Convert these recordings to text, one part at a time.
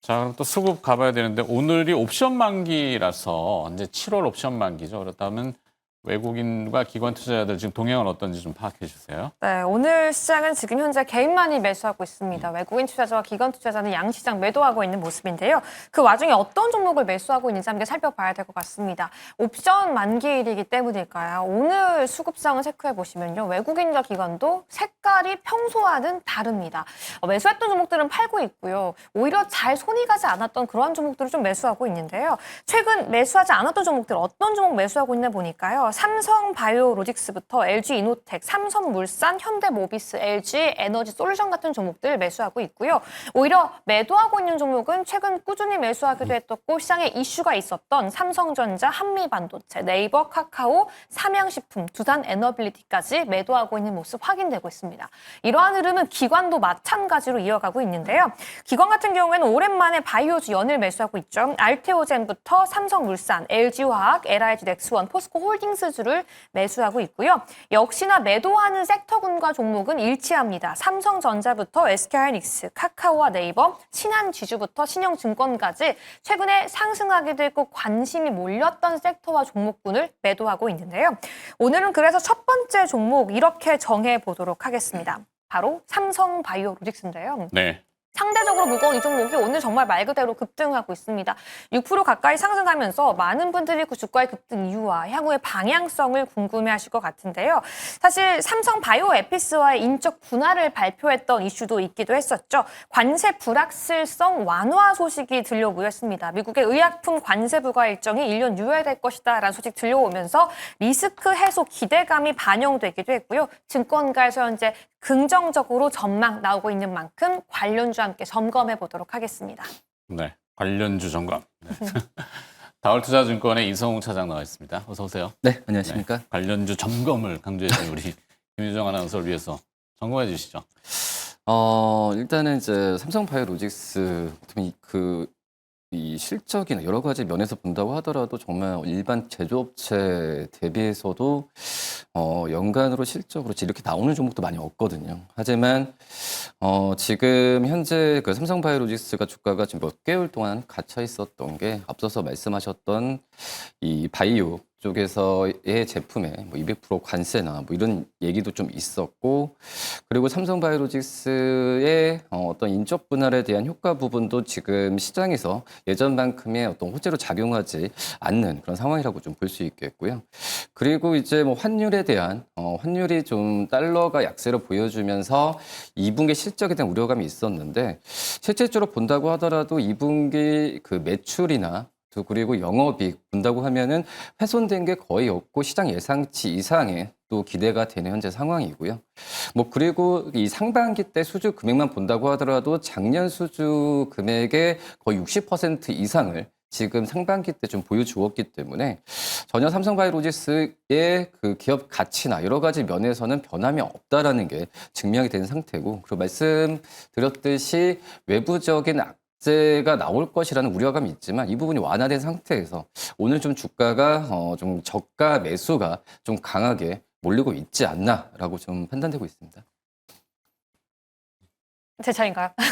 자, 그럼 또 수급 가봐야 되는데 오늘이 옵션 만기라서 이제 7월 옵션 만기죠. 그렇다면 외국인과 기관 투자자들 지금 동향은 어떤지 좀 파악해 주세요. 네, 오늘 시장은 지금 현재 개인만이 매수하고 있습니다. 외국인 투자자와 기관 투자자는 양시장 매도하고 있는 모습인데요. 그 와중에 어떤 종목을 매수하고 있는지 함께 살펴봐야 될 것 같습니다. 옵션 만기일이기 때문일까요? 오늘 수급상을 체크해 보시면요. 외국인과 기관도 색깔이 평소와는 다릅니다. 매수했던 종목들은 팔고 있고요. 오히려 잘 손이 가지 않았던 그러한 종목들을 좀 매수하고 있는데요. 최근 매수하지 않았던 종목들 어떤 종목 매수하고 있나 보니까요. 삼성바이오로직스부터 LG이노텍, 삼성물산, 현대모비스, LG 에너지솔루션 같은 종목들 매수하고 있고요. 오히려 매도하고 있는 종목은 최근 꾸준히 매수하기도 했었고 시장에 이슈가 있었던 삼성전자, 한미반도체, 네이버, 카카오, 삼양식품, 두산에너빌리티까지 매도하고 있는 모습 확인되고 있습니다. 이러한 흐름은 기관도 마찬가지로 이어가고 있는데요. 기관 같은 경우에는 오랜만에 바이오주 연일 매수하고 있죠. 알테오젠부터 삼성물산, LG화학, LIG넥스원, 포스코홀딩스주를 매수하고 있고요. 역시나 매도하는 섹터군과 종목은 일치합니다. 삼성전자부터 SK하이닉스, 카카오와 네이버, 신한지주부터 신영증권까지 최근에 상승하기도 했고 관심이 몰렸던 섹터와 종목군을 매도하고 있는데요. 오늘은 그래서 첫 번째 종목 이렇게 정해보도록 하겠습니다. 바로 삼성바이오로직스인데요. 네. 상대적으로 무거운 이 종목이 오늘 정말 말 그대로 급등하고 있습니다. 6% 가까이 상승하면서 많은 분들이 그 주가의 급등 이유와 향후의 방향성을 궁금해하실 것 같은데요. 사실 삼성바이오에피스와의 인적 분할을 발표했던 이슈도 있기도 했었죠. 관세 불확실성 완화 소식이 들려오였습니다. 미국의 의약품 관세 부과 일정이 1년 유예될 것이다라는 소식 들려오면서 리스크 해소 기대감이 반영되기도 했고요. 증권가에서 현재 긍정적으로 전망 나오고 있는 만큼 관련주와 함께 점검해 보도록 하겠습니다. 네. 관련주 점검. 네. 다울투자증권의 이성웅 차장 나와 있습니다. 어서 오세요. 네, 안녕하십니까. 네. 관련주 점검을 강조해 주신 우리 김유정 아나운서를 위해서 점검해 주시죠. 일단은 이제 삼성바이오로직스 이 실적이나 여러 가지 면에서 본다고 하더라도 정말 일반 제조업체 대비해서도 연간으로 실적으로 이렇게 나오는 종목도 많이 없거든요. 하지만 지금 현재 그 삼성바이오로직스가 주가가 지금 몇 개월 동안 갇혀 있었던 게 앞서서 말씀하셨던 이 바이오 쪽에서의 제품에 뭐 200% 관세나 뭐 이런 얘기도 좀 있었고, 그리고 삼성바이오로직스의 어떤 인적 분할에 대한 효과 부분도 지금 시장에서 예전만큼의 어떤 호재로 작용하지 않는 그런 상황이라고 좀 볼 수 있겠고요. 그리고 이제 뭐 환율에 대한 환율이 좀 달러가 약세로 보여주면서 2분기 실적에 대한 우려감이 있었는데, 실질적으로 본다고 하더라도 2분기 그 매출이나 또 그리고 영업이익 본다고 하면은 훼손된 게 거의 없고 시장 예상치 이상의 또 기대가 되는 현재 상황이고요. 뭐 그리고 이 상반기 때 수주 금액만 본다고 하더라도 작년 수주 금액의 거의 60% 이상을 지금 상반기 때 좀 보여주었기 때문에 전혀 삼성바이오로직스의 그 기업 가치나 여러 가지 면에서는 변함이 없다라는 게 증명이 된 상태고, 그리고 말씀드렸듯이 외부적인 악재가 나올 것이라는 우려감이 있지만 이 부분이 완화된 상태에서 오늘 좀 주가가 좀 저가 매수가 좀 강하게 몰리고 있지 않나라고 좀 판단되고 있습니다. 제 차례인가요? 그럼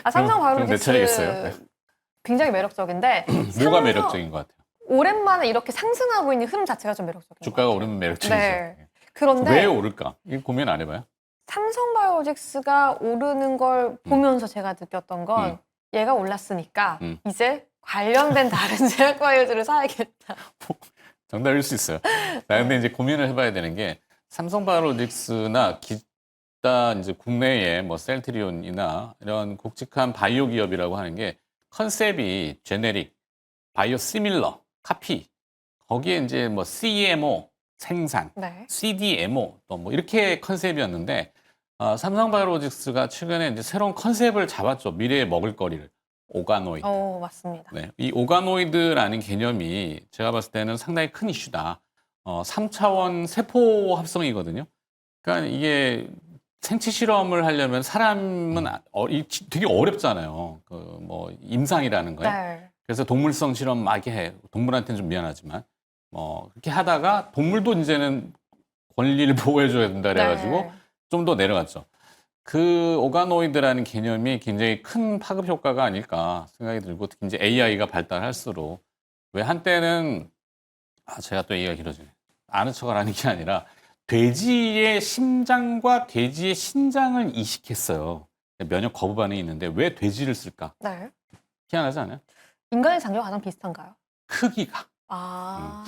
내 삼성바이오로직스 차례겠어요. 네. 굉장히 매력적인데 뭐가 매력적인 것 같아요? 오랜만에 이렇게 상승하고 있는 흐름 자체가 좀 매력적인 것 주가가 같아요. 오르면 매력적이죠. 네. 왜 그런데 오를까? 이거 고민 안 해봐요? 삼성바이오로직스가 오르는 걸 보면서 제가 느꼈던 건 얘가 올랐으니까 이제 관련된 다른 제약바이오주를 사야겠다. 정답일 수 있어요. 나 근데 이제 고민을 해봐야 되는 게 삼성바이오로직스나 기타 이제 국내의 뭐 셀트리온이나 이런 굵직한 바이오 기업이라고 하는 게 컨셉이 제네릭, 바이오 시밀러, 카피, 거기에 이제 뭐 CMO 생산, 네. CDMO 또 뭐 이렇게 컨셉이었는데 삼성바이오로직스가 최근에 이제 새로운 컨셉을 잡았죠. 미래의 먹을거리를. 오가노이드. 맞습니다. 네, 이 오가노이드라는 개념이 제가 봤을 때는 상당히 큰 이슈다. 3차원 세포 합성이거든요. 그러니까 이게 생체 실험을 하려면 사람은 되게 어렵잖아요. 그 뭐 임상이라는 거에. 네. 그래서 동물성 실험 막 해. 동물한테는 좀 미안하지만 그렇게 하다가 동물도 이제는 권리를 보호해줘야 된다 그래가지고 네. 좀 더 내려갔죠. 그 오가노이드라는 개념이 굉장히 큰 파급 효과가 아닐까 생각이 들고 특히 이제 AI가 발달할수록 왜 한때는 제가 또 얘기가 길어지네. 아는 척을 하는 게 아니라 돼지의 심장과 돼지의 신장을 이식했어요. 면역 거부 반응이 있는데 왜 돼지를 쓸까? 네. 희한하지 않아요? 인간의 장기와 가장 비슷한가요? 크기가. 아.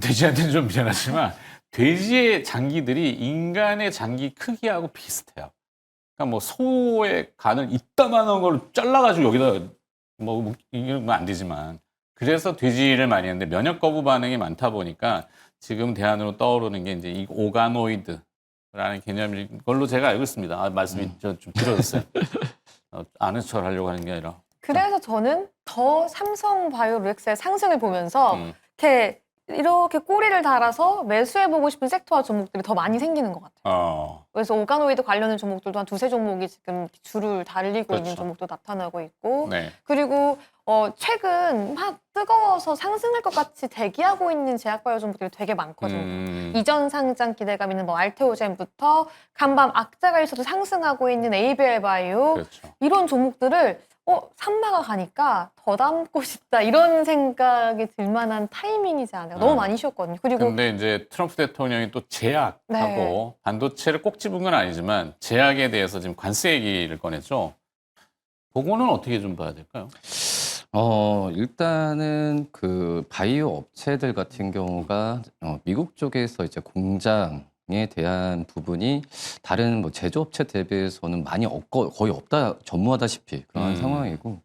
돼지한테는 좀 미안하지만 돼지의 장기들이 인간의 장기 크기하고 비슷해요. 그러니까 뭐 소의 간을 이따만한 걸 잘라가지고 여기다 뭐 이러면 안 되지만 그래서 돼지를 많이 했는데 면역 거부 반응이 많다 보니까 지금 대안으로 떠오르는 게 이제 이 오가노이드라는 개념인 걸로 제가 알고 있습니다. 말씀이 좀 길어졌어요. 아는 척을 하려고 하는 게 아니라. 그래서 저는 더 삼성바이오로직스의 상승을 보면서 음. 이렇게 꼬리를 달아서 매수해보고 싶은 섹터와 종목들이 더 많이 생기는 것 같아요. 그래서 오가노이드 관련된 종목들도 한 두세 종목이 지금 줄을 달리고 있는 그렇죠. 종목도 나타나고 있고 네. 그리고 최근 막 뜨거워서 상승할 것 같이 대기하고 있는 제약바이오 종목들이 되게 많거든요. 이전 상장 기대감 있는 뭐 알테오젠부터 간밤 악재가 있어도 상승하고 있는 에이벨 바이오 그렇죠. 이런 종목들을 산마가 가니까 더 담고 싶다 이런 생각이 들 만한 타이밍이지 않아요. 너무 많이 쉬었거든요. 그리고 근데 이제 트럼프 대통령이 또 제약하고 네. 반도체를 꼭 집은 건 아니지만 제약에 대해서 지금 관세 얘기를 꺼냈죠. 그거는 어떻게 좀 봐야 될까요? 일단은 그 바이오 업체들 같은 경우가 미국 쪽에서 이제 공장에 대한 부분이 다른 뭐 제조업체 대비해서는 많이 거의 없다, 전무하다시피 그런 상황이고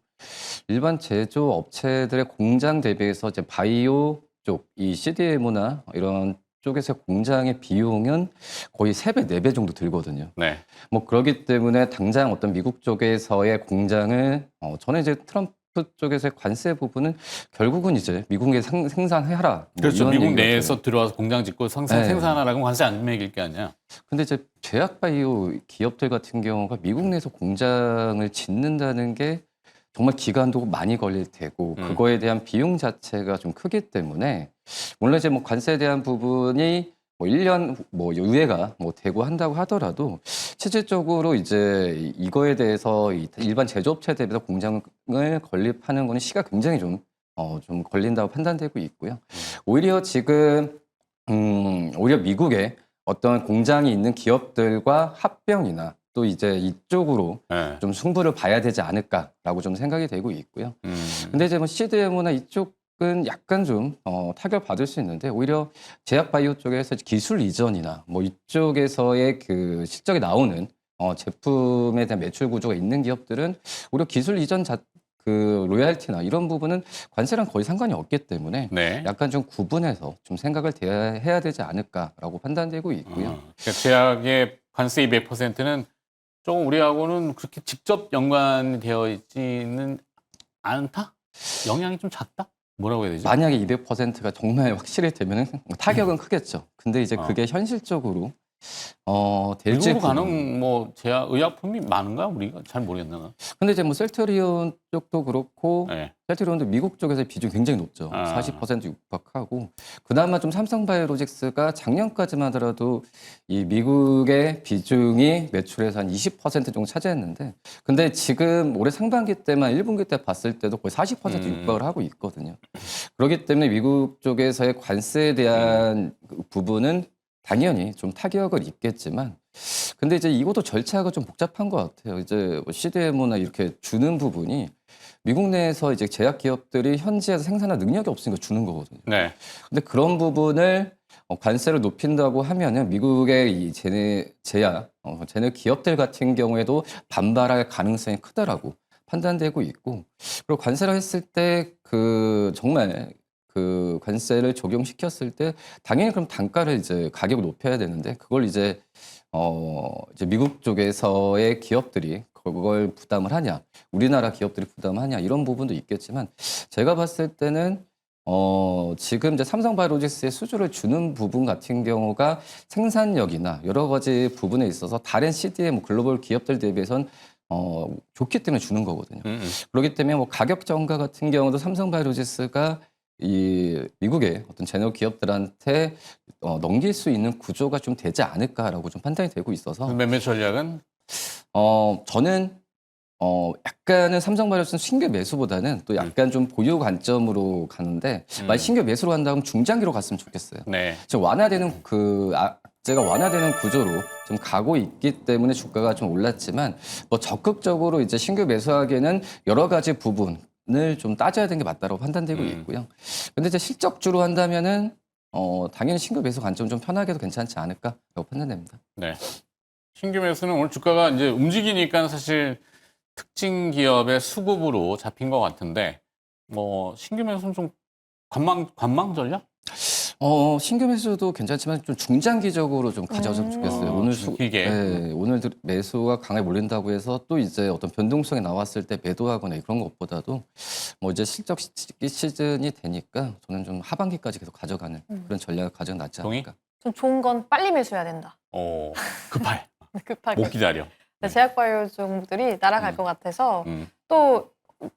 일반 제조업체들의 공장 대비해서 이제 바이오 쪽, 이 CDMO나 이런 쪽에서의 공장의 비용은 거의 3배, 4배 정도 들거든요. 네. 뭐 그렇기 때문에 당장 어떤 미국 쪽에서의 공장을 저는 이제 트럼프 쪽에서의 관세 부분은 결국은 이제 미국에 생산해라. 뭐 그렇죠. 이런 미국 얘기거든요. 내에서 들어와서 공장 짓고 네. 생산하라고 관세 안 매길 게 아니야. 근데 이제 제약바이오 기업들 같은 경우가 미국 내에서 공장을 짓는다는 게 정말 기간도 많이 걸릴 테고 그거에 대한 비용 자체가 좀 크기 때문에 물론 이제 뭐 관세에 대한 부분이 뭐 1년 뭐 유예가 뭐 되고 한다고 하더라도 실질적으로 이제 이거에 대해서 일반 제조업체 대비해서 공장을 건립하는 거는 시가 굉장히 좀 걸린다고 판단되고 있고요. 오히려 지금 오히려 미국에 어떤 공장이 있는 기업들과 합병이나 또 이제 이쪽으로 네. 좀 승부를 봐야 되지 않을까라고 좀 생각이 되고 있고요. 근데 이제 뭐 CDMO나 이쪽은 약간 좀 타격 받을 수 있는데 오히려 제약바이오 쪽에서 기술 이전이나 뭐 이쪽에서의 그 실적이 나오는 제품에 대한 매출 구조가 있는 기업들은 오히려 기술 이전 그 로얄티나 이런 부분은 관세랑 거의 상관이 없기 때문에 네. 약간 좀 구분해서 좀 생각을 해야 되지 않을까라고 판단되고 있고요. 그러니까 제약의 관세 200%는 조금 우리하고는 그렇게 직접 연관이 되어 있지는 않다? 영향이 좀 작다? 뭐라고 해야 되죠? 만약에 200%가 정말 확실히 되면 타격은 크겠죠. 근데 이제 그게 현실적으로 될지 미국으로 가는 뭐 제약 의약품이 많은가? 우리가 잘 모르겠나? 근데 이제 뭐 셀트리온 쪽도 그렇고 네. 셀트리온도 미국 쪽에서 비중이 굉장히 높죠. 40% 육박하고 그나마 좀 삼성바이오로직스가 작년까지만 하더라도 이 미국의 비중이 매출에서 한 20% 정도 차지했는데 근데 지금 올해 상반기 때만 1분기 때 봤을 때도 거의 40% 육박을 하고 있거든요. 그렇기 때문에 미국 쪽에서의 관세에 대한 그 부분은 당연히 좀 타격을 입겠지만 근데 이제 이것도 절차가 좀 복잡한 것 같아요. 이제 뭐 CDMO나 이렇게 주는 부분이 미국 내에서 이제 제약 기업들이 현지에서 생산할 능력이 없으니까 주는 거거든요. 네. 근데 그런 부분을 관세를 높인다고 하면은 미국의 이 제약 기업들 같은 경우에도 반발할 가능성이 크다라고 판단되고 있고 그리고 관세를 했을 때 그 정말 그 관세를 적용시켰을 때 당연히 그럼 단가를 이제 가격을 높여야 되는데 그걸 이제 미국 쪽에서의 기업들이 그걸 부담을 하냐, 우리나라 기업들이 부담하냐 이런 부분도 있겠지만 제가 봤을 때는 지금 이제 삼성바이오로직스의 수주를 주는 부분 같은 경우가 생산력이나 여러 가지 부분에 있어서 다른 CDM 글로벌 기업들 대비해서는 좋기 때문에 주는 거거든요. 그렇기 때문에 뭐 가격 정가 같은 경우도 삼성바이오로직스가 이 미국의 어떤 제너 기업들한테 넘길 수 있는 구조가 좀 되지 않을까라고 좀 판단이 되고 있어서 매매 전략은 저는 약간은 삼성바이오로스는 신규 매수보다는 또 약간 좀 보유 관점으로 가는데 만약 신규 매수로 간다면 중장기로 갔으면 좋겠어요. 네. 지금 완화되는 제가 완화되는 구조로 좀 가고 있기 때문에 주가가 좀 올랐지만 뭐 적극적으로 이제 신규 매수하기에는 여러 가지 부분을 좀 따져야 되는 게 맞다고 판단되고 있고요. 근데 이제 실적주로 한다면은 당연히 신규 매수 관점 좀 편하게도 괜찮지 않을까라고 판단됩니다. 네. 신규 매수는 오늘 주가가 이제 움직이니까 사실 특징 기업의 수급으로 잡힌 것 같은데, 뭐, 신규 매수는 좀 관망 전략? 신규 매수도 괜찮지만 좀 중장기적으로 좀 가져왔으면 좋겠어요. 오늘 길게. 오늘 매수가 강하게 몰린다고 해서 또 이제 어떤 변동성이 나왔을 때 매도하거나 그런 것보다도 뭐 이제 실적 시즌이 되니까 저는 좀 하반기까지 계속 가져가는 그런 전략을 가져가 낫지 동의? 않을까. 좀 좋은 건 빨리 매수해야 된다. 급할. 급하게. 못 기다려. 제약바이오 종목들이 날아갈 것 같아서 음. 또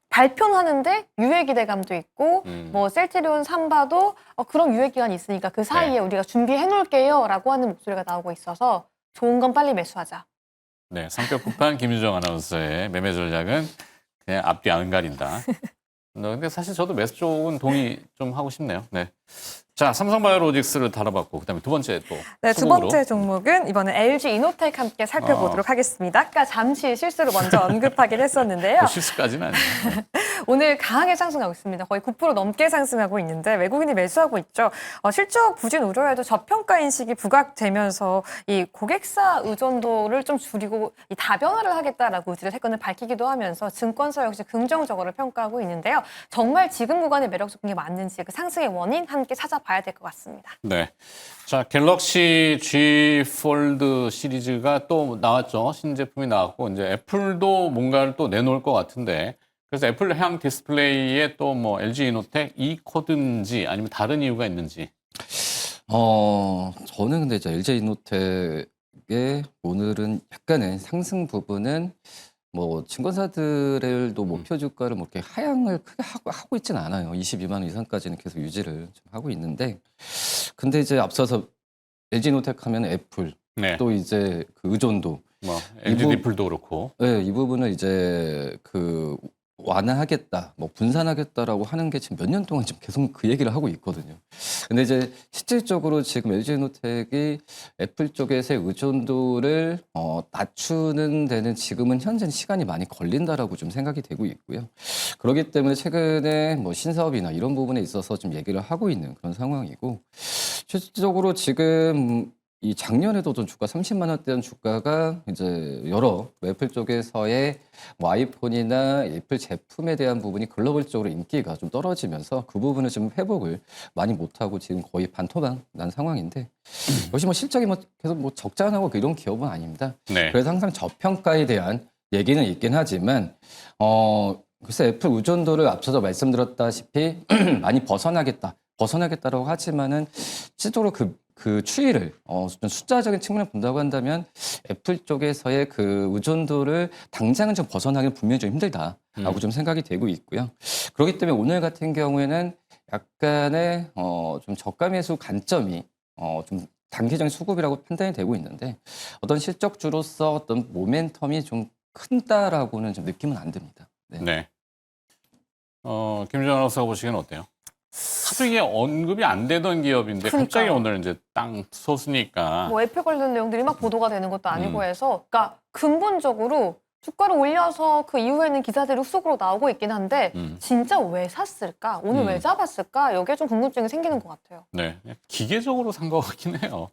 발표는 하는데 유예 기대감도 있고 음. 뭐 셀트리온 삼바도 그런 유예 기간이 있으니까 그 사이에 네. 우리가 준비해 놓을게요라고 하는 목소리가 나오고 있어서 좋은 건 빨리 매수하자. 네, 성격 급한 김유정 아나운서의 매매 전략은 그냥 앞뒤 안 가린다. 근데 사실 저도 매수 쪽은 동의 좀 하고 싶네요. 네. 자, 삼성바이오로직스를 다뤄봤고, 그다음에 두 번째 또. 네, 두 수급으로. 번째 종목은 이번에 LG 이노텍 함께 살펴보도록 하겠습니다. 아까 잠시 실수로 먼저 언급하긴 했었는데요. 뭐 실수까지는 아니에요. 오늘 강하게 상승하고 있습니다. 거의 9% 넘게 상승하고 있는데 외국인이 매수하고 있죠. 실적 부진 우려에도 저평가 인식이 부각되면서 이 고객사 의존도를 좀 줄이고 이 다변화를 하겠다라고 의지를 세건을 밝히기도 하면서 증권사 역시 긍정적으로 평가하고 있는데요. 정말 지금 구간의 매력적인 게 맞는지 그 상승의 원인 함께 찾아봐야 될 것 같습니다. 네. 자, 갤럭시 G 폴드 시리즈가 또 나왔죠. 신제품이 나왔고, 이제 애플도 뭔가를 또 내놓을 것 같은데, 그래서 애플향 디스플레이에 또 뭐 LG 이노텍 이 코드인지 아니면 다른 이유가 있는지. 저는 근데 이제 LG 이노텍의 오늘은 약간의 상승 부분은 뭐 증권사들도 목표 주가를 뭐 이렇게 하향을 크게 하고 있지는 않아요. 22만 원 이상까지는 계속 유지를 좀 하고 있는데, 근데 이제 앞서서 LG 이노텍 하면 애플 네. 또 이제 그 의존도 뭐 LG 디플도 그렇고. 네, 이 부분을 이제 그 완화하겠다, 뭐 분산하겠다라고 하는 게 지금 몇 년 동안 지금 계속 그 얘기를 하고 있거든요. 근데 이제 실질적으로 지금 LG에노텍이 애플 쪽에서의 의존도를 낮추는 데는 지금은 현재 시간이 많이 걸린다라고 좀 생각이 되고 있고요. 그렇기 때문에 최근에 뭐 신사업이나 이런 부분에 있어서 좀 얘기를 하고 있는 그런 상황이고, 실질적으로 지금 이 작년에도 좀 주가 30만 원대던 주가가 이제 여러 애플 쪽에서의 뭐 아이폰이나 애플 제품에 대한 부분이 글로벌적으로 인기가 좀 떨어지면서 그 부분을 좀 회복을 많이 못하고 지금 거의 반토막 난 상황인데, 역시 뭐 실적이 뭐 계속 뭐 적자나고 이런 기업은 아닙니다. 네. 그래서 항상 저평가에 대한 얘기는 있긴 하지만 글쎄 애플 의존도를 앞서서 말씀드렸다시피 많이 벗어나겠다라고 하지만은 실제로 그 추이를 좀 숫자적인 측면을 본다고 한다면 애플 쪽에서의 그 의존도를 당장은 좀 벗어나기는 분명히 좀 힘들다라고 좀 생각이 되고 있고요. 그렇기 때문에 오늘 같은 경우에는 약간의 좀 저가 매수 관점이 좀 단기적인 수급이라고 판단이 되고 있는데, 어떤 실적주로서 어떤 모멘텀이 좀 큰다라고는 좀 느낌은 안 듭니다. 네. 네. 김유정 아나운서가 보시기엔 어때요? 하도 이게 언급이 안 되던 기업인데 갑자기 그러니까요. 오늘 이제 땅 솟으니까. 뭐 애플 관련 내용들이 막 보도가 되는 것도 아니고 해서 그러니까 근본적으로 주가를 올려서 그 이후에는 기사들이 훅속으로 나오고 있긴 한데 진짜 왜 샀을까? 오늘 왜 잡았을까? 여기에 좀 궁금증이 생기는 것 같아요. 네. 기계적으로 산 것 같긴 해요.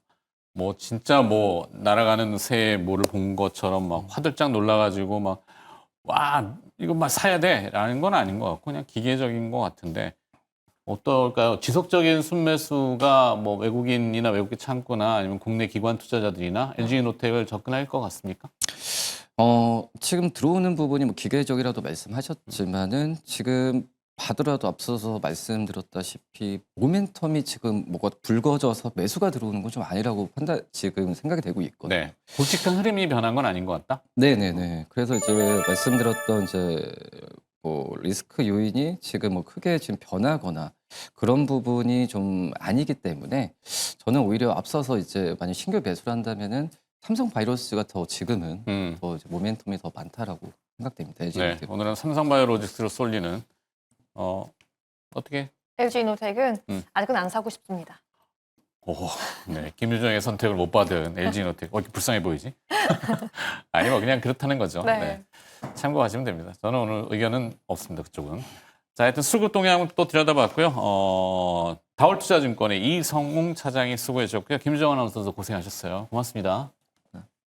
뭐 진짜 뭐 날아가는 새 뭐를 본 것처럼 막 화들짝 놀라가지고 막 와 이거 막 사야 돼라는 건 아닌 것 같고 그냥 기계적인 것 같은데 어떨까요? 지속적인 순매수가 뭐 외국인이나 외국계 창구나 아니면 국내 기관 투자자들이나 LG이노텍을 접근할 것 같습니까? 지금 들어오는 부분이 뭐 기계적이라도 말씀하셨지만은 지금 하더라도 앞서서 말씀드렸다시피 모멘텀이 지금 뭐가 붉어져서 매수가 들어오는 건 좀 아니라고 지금 생각이 되고 있거든요. 네. 굵직한 흐름이 변한 건 아닌 것 같다? 네네네. 그래서 이제 말씀드렸던 이제 뭐 리스크 요인이 지금 뭐 크게 지금 변하거나 그런 부분이 좀 아니기 때문에 저는 오히려 앞서서 이제 만약 신규 매수를 한다면은 삼성바이오로직스가 더 지금은 음. 더 이제 모멘텀이 더 많다라고 생각됩니다. 네, LG인텍. 오늘은 삼성바이오로직스로 쏠리는 어떻게? LG이노텍은 음. 아직은 안 사고 싶습니다. 오, 네, 김유정의 선택을 못 받은 LG이노텍. 이렇게 불쌍해 보이지? 아니 뭐 그냥 그렇다는 거죠. 네. 네. 참고하시면 됩니다. 저는 오늘 의견은 없습니다. 그쪽은. 자, 하여튼 수급 동향 또 들여다봤고요. 다올투자증권의 이성웅 차장이 수고해 주셨고요. 김주정 아나운서도 고생하셨어요. 고맙습니다.